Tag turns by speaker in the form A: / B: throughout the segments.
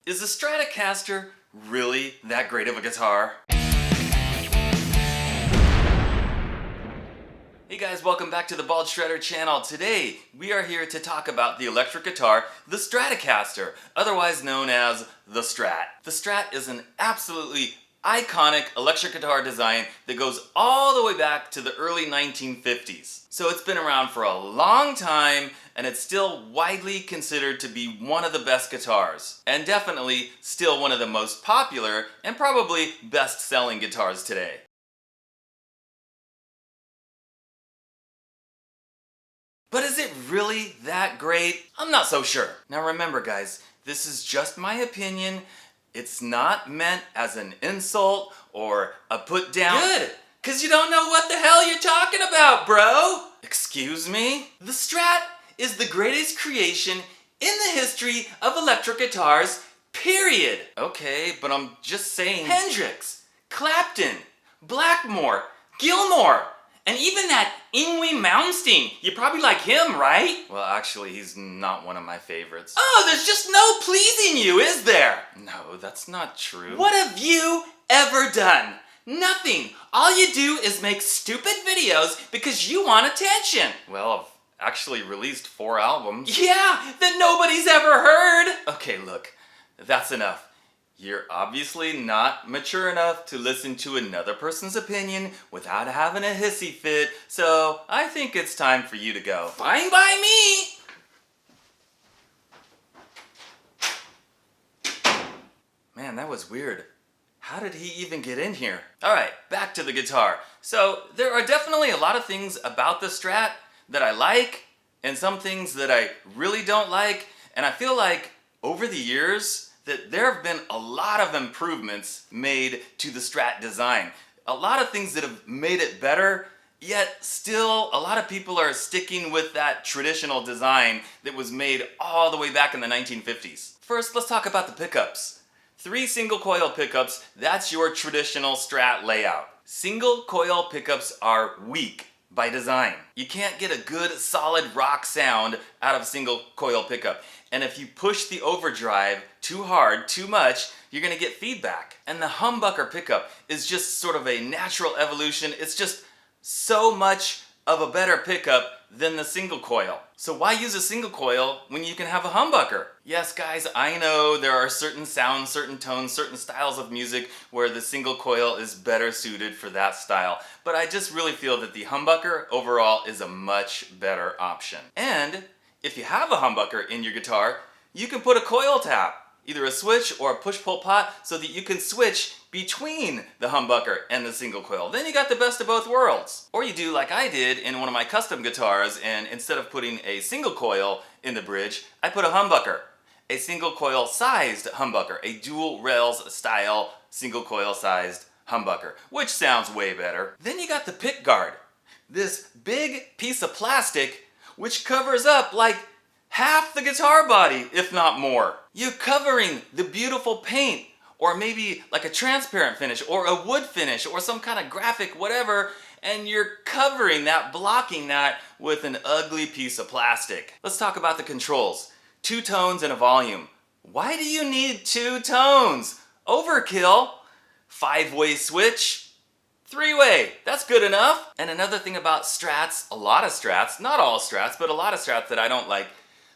A: Is the Stratocaster really that great of a guitar? Hey guys, welcome back to the Bald Shredder channel. Today, we are here to talk about the electric guitar, the Stratocaster, otherwise known as the Strat. The Strat is an absolutely iconic electric guitar design that goes all the way back to the early 1950s. So it's been around for a long time, and it's still widely considered to be one of the best guitars, and definitely still one of the most popular and probably best-selling guitars today. But is it really that great? I'm not so sure. Now remember guys, this is just my opinion. It's not meant as an insult or a put down. Good, cause you don't know what the hell you're talking about, bro. Excuse me? The Strat is the greatest creation in the history of electric guitars, period. Okay, but I'm just saying Hendrix, Clapton, Blackmore, Gilmore, and even that Yngwie Malmsteen. You probably like him, right? Well, actually, he's not one of my favorites. Oh, there's just no pleasing you, is there? No, that's not true. What have you ever done? Nothing. All you do is make stupid videos because you want attention. Well, I've actually released 4 albums. Yeah, that nobody's ever heard. Okay, look, that's enough. You're obviously not mature enough to listen to another person's opinion without having a hissy fit, so I think it's time for you to go. Fine by me! Man, that was weird. How did he even get in here? Alright, back to the guitar. So, there are definitely a lot of things about the Strat that I like, and some things that I really don't like, and I feel like over the years, that there have been a lot of improvements made to the Strat design. A lot of things that have made it better, yet still a lot of people are sticking with that traditional design that was made all the way back in the 1950s. First, let's talk about the pickups. 3 single coil pickups, that's your traditional Strat layout. Single coil pickups are weak by design. You can't get a good solid rock sound out of a single coil pickup. And if you push the overdrive too hard, too much, you're gonna get feedback. And the humbucker pickup is just sort of a natural evolution. It's just so much of a better pickup than the single coil. So why use a single coil when you can have a humbucker? Yes guys, I know there are certain sounds, certain tones, certain styles of music where the single coil is better suited for that style. But I just really feel that the humbucker overall is a much better option. And if you have a humbucker in your guitar, you can put a coil tap, either a switch or a push-pull pot, so that you can switch between the humbucker and the single coil. Then you got the best of both worlds. Or you do like I did in one of my custom guitars, and instead of putting a single coil in the bridge, I put a humbucker. A single coil sized humbucker, a dual rails style single coil sized humbucker, which sounds way better. Then you got the pick guard, this big piece of plastic which covers up like half the guitar body, if not more. You're covering the beautiful paint, or maybe like a transparent finish, or a wood finish, or some kind of graphic, whatever, and you're covering that, blocking that with an ugly piece of plastic. Let's talk about the controls. 2 tones and a volume. Why do you need 2 tones? Overkill. 5-way switch. 3-way, that's good enough. And another thing about Strats, a lot of Strats, not all Strats, but a lot of Strats that I don't like,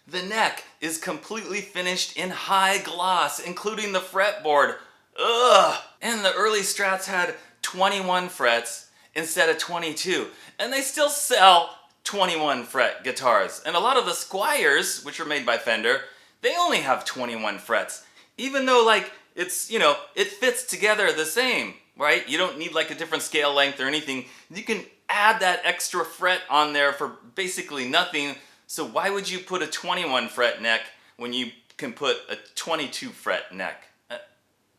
A: the neck is completely finished in high gloss, including the fretboard. Ugh! And the early Strats had 21 frets instead of 22, and they still sell 21 fret guitars. And a lot of the Squiers, which are made by Fender, they only have 21 frets, even though like it's, you know, it fits together the same. Right? You don't need like a different scale length or anything. You can add that extra fret on there for basically nothing. So why would you put a 21 fret neck when you can put a 22 fret neck?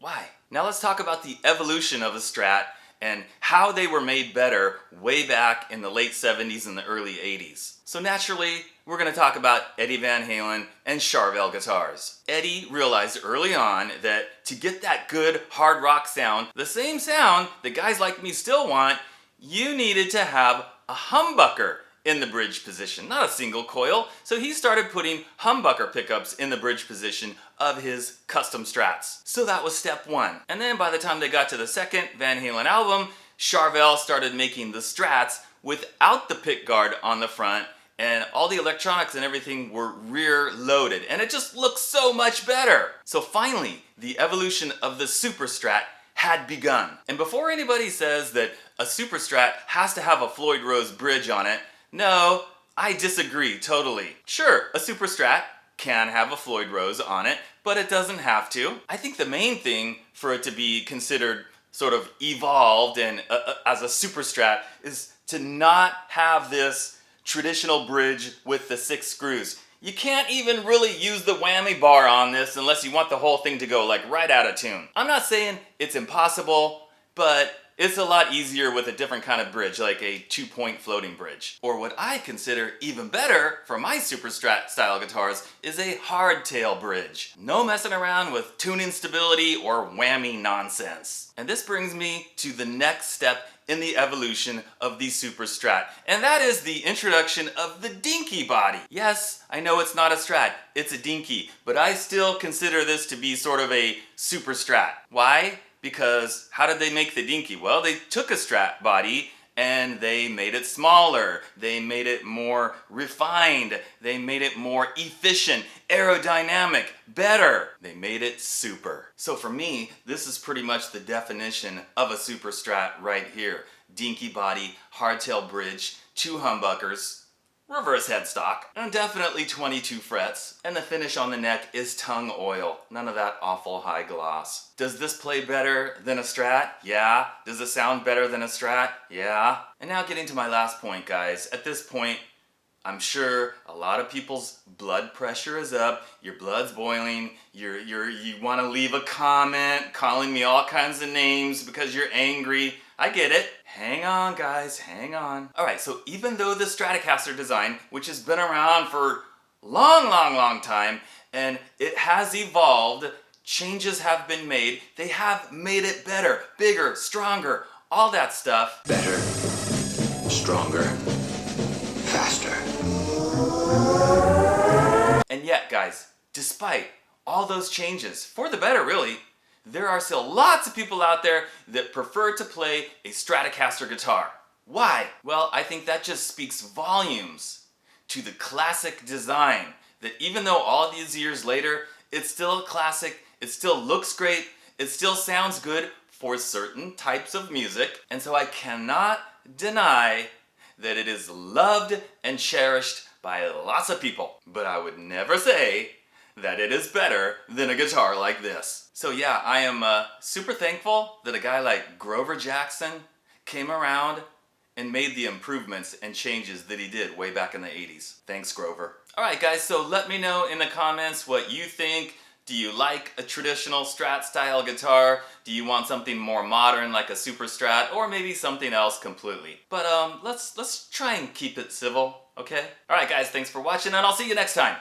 A: Why? Now let's talk about the evolution of the Strat and how they were made better way back in the late 70s and the early 80s. So naturally, we're going to talk about Eddie Van Halen and Charvel guitars. Eddie realized early on that to get that good hard rock sound, the same sound that guys like me still want, you needed to have a humbucker in the bridge position, not a single coil. So he started putting humbucker pickups in the bridge position of his custom Strats. So that was step one. And then by the time they got to the second Van Halen album, Charvel started making the Strats without the pick guard on the front, and all the electronics and everything were rear loaded, and it just looked so much better. So finally, the evolution of the Super Strat had begun. And before anybody says that a Super Strat has to have a Floyd Rose bridge on it, no, I disagree totally. Sure, a Super Strat can have a Floyd Rose on it, but it doesn't have to. I think the main thing for it to be considered sort of evolved and as a Super Strat is to not have this traditional bridge with the 6 screws. You can't even really use the whammy bar on this unless you want the whole thing to go like right out of tune. I'm not saying it's impossible, but it's a lot easier with a different kind of bridge, like a 2-point floating bridge. Or what I consider even better for my Super Strat style guitars is a hardtail bridge. No messing around with tuning stability or whammy nonsense. And this brings me to the next step in the evolution of the Super Strat, and that is the introduction of the dinky body. Yes, I know it's not a Strat, it's a dinky, but I still consider this to be sort of a Super Strat. Why? Because how did they make the dinky? Well, they took a Strat body and they made it smaller, they made it more refined, they made it more efficient, aerodynamic, better. They made it super. So for me, this is pretty much the definition of a Super Strat right here. Dinky body, hardtail bridge, 2 humbuckers, reverse headstock, and definitely 22 frets, and the finish on the neck is tung oil. None of that awful high gloss. Does this play better than a Strat? Yeah. Does it sound better than a Strat? Yeah. And now getting to my last point, guys. At this point, I'm sure a lot of people's blood pressure is up, your blood's boiling, you want to leave a comment calling me all kinds of names because you're angry. I get it. Hang on, guys, hang on. Alright, so even though the Stratocaster design, which has been around for long time, and it has evolved, changes have been made, they have made it better, bigger, stronger, all that stuff.
B: Better, stronger, faster.
A: And yet, guys, despite all those changes, for the better really, there are still lots of people out there that prefer to play a Stratocaster guitar. Why? Well, I think that just speaks volumes to the classic design, that even though all these years later, it's still a classic, it still looks great, it still sounds good for certain types of music, and so I cannot deny that it is loved and cherished by lots of people. But I would never say that it is better than a guitar like this. So yeah, I am super thankful that a guy like Grover Jackson came around and made the improvements and changes that he did way back in the 80s. Thanks, Grover. Alright guys, so let me know in the comments what you think. Do you like a traditional Strat style guitar? Do you want something more modern like a Super Strat, or maybe something else completely? But let's try and keep it civil, okay? Alright guys, thanks for watching and I'll see you next time.